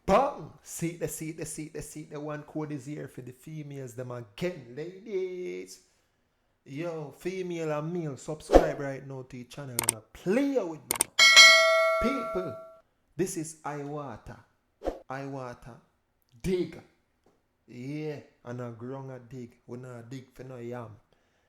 Bang! See the one code is here for the females them again, ladies. Yo, female and male, subscribe right now to the channel and play with me now. People, this is iWaata. iWaata. Dig. Yeah, and a grung a dig. We not dig for no yam.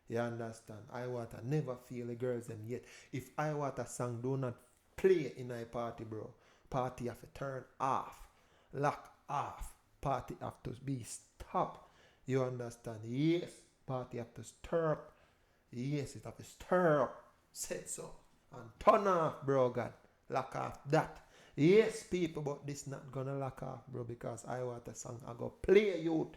You understand? iWaata never feel the girls them yet. If iWaata song do not play in a party, bro, party have to turn off. Lock off. Party have to be stop. You understand? Yes. Party have to stir up. Yes, it have to stir up. Said so. And turn off, bro, God. Lock off that. Yes, people, but this not gonna lock off, bro, because iWaata song I go play youth.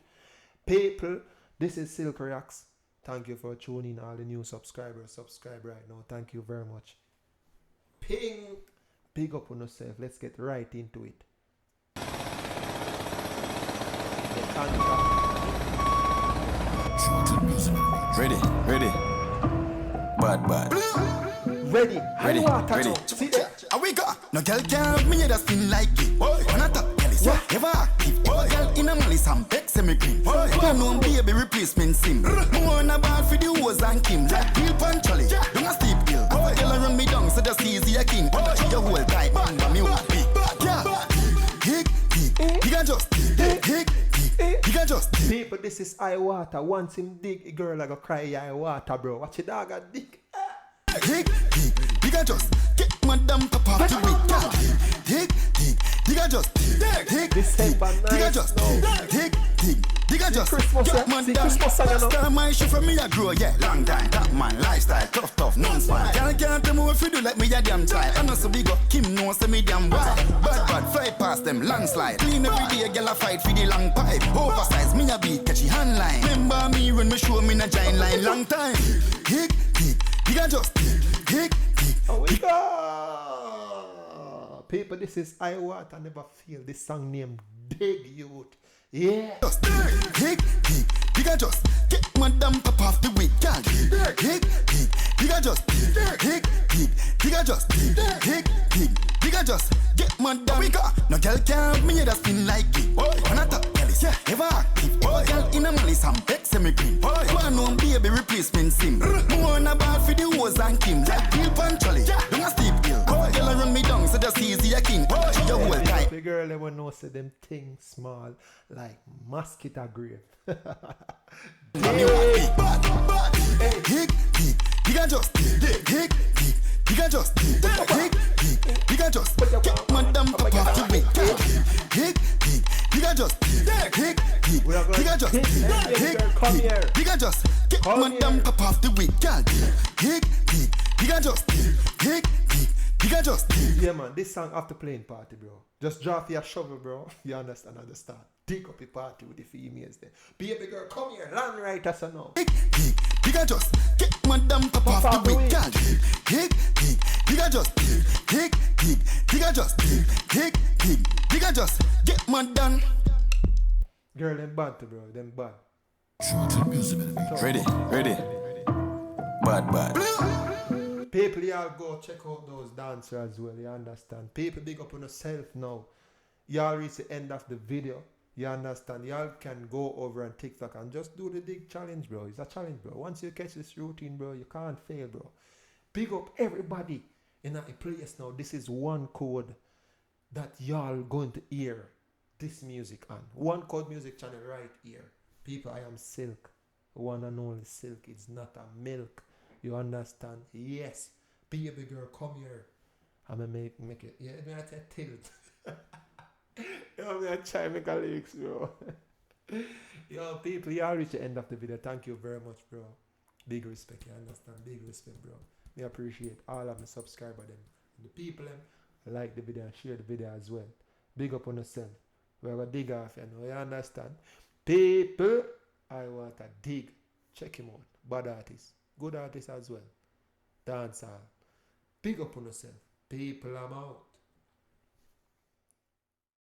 People, this is Silk Reacts. Thank you for tuning in, all the new subscribers. Subscribe right now. Thank you very much. Ping. Big up on yourself. Let's get right into it. The contract. Ready. Bad. Ready. Ready. See that? I wake up, no girl can't have me that spin like it. When I talk, girl is ever active. Girl in a malice and peck semi-green. Don't know baby replacement sim. More on a bar for the hose and Kim. Like Bill Panchali, don't a steep hill. Girl run me down so just easy a king. Your whole tight, man, me want big. Yeah, hick, you can just hick. You can just People, this is iWaata. Once him dig, a girl like a cry iWaata, bro. Watch your dog a dig. Hick, you can just get madam pop off the week. Hick, you can just hick, December you can 9th, just no. hick, you can just Christmas, get see madam. Christmas song, you know. Start my shit from me a grow, yeah, long time. Top man, lifestyle, tough, non-smile. Can't tell me what you do like me a damn child. I know so big up, Kim knows say me damn wild. Bad, fly past them, landslide. Clean every day, girl a fight for the long pipe. Oversize, me a beat, catchy hand line. Remember me when me show me in a giant line, long time. Hick, you can just hick. Oh, we go. People, this is iWaata. Never feel this song named Big Youth. Yeah. Just hick, you can just get madam pop off the week, girl. Hick, you can just hick, you can just hick, you can just get madam. We got no girl can't have me that spin like it. When I talk, girl is ever active. Girl in a malice and peck semi-green. One know baby replacement sim. More on a bar for the hose and Kim. Like Bill Panchali, don't a steep hill. Girl run me down so just easy a king. Your whole tight. The girl ever know say them things small like mosquito grave. Bad. Hick, you can just hick, you can just hick, you can just get madam pop off the week. Hick, you can just hick, you can just hick, you can just get madam pop off the week. Hick, you can just hick, you can just. Yeah, man, this song after playing party, bro. Just drop your shovel, bro. You understand at the start. Dig up the party with the females there. Baby girl, come here, land right as I know. Hick, you can just get madam pop off the week. Hick, you can just hick, you can just hick, you can just get madam. Girl, them bad, bro. Them bad. Ready. Bad. People, y'all go check out those dancers as well. You understand? People, big up on yourself now. Y'all reach the end of the video. You understand? Y'all can go over on TikTok and just do the dig challenge, bro. It's a challenge, bro. Once you catch this routine, bro, you can't fail, bro. Big up everybody in a place now. This is one code that y'all going to hear this music on. One code music channel right here. People, I am Silk. One and only Silk. It's not a milk. You understand? Yes. Baby girl, come here. I'm gonna make it. Yeah, I'm gonna tilt. I'm gonna try to make a lyrics, bro. Yo, people, y'all reach the end of the video. Thank you very much, bro. Big respect, you understand? Big respect, bro. Me appreciate all of my subscribers, them. The people, them, like the video and share the video as well. Big up on yourself. We're gonna dig off, you know. You understand? People, iWaata dig. Check him out. Bad artist. Good artist as well. Dancer. Big up on yourself. People, I'm out.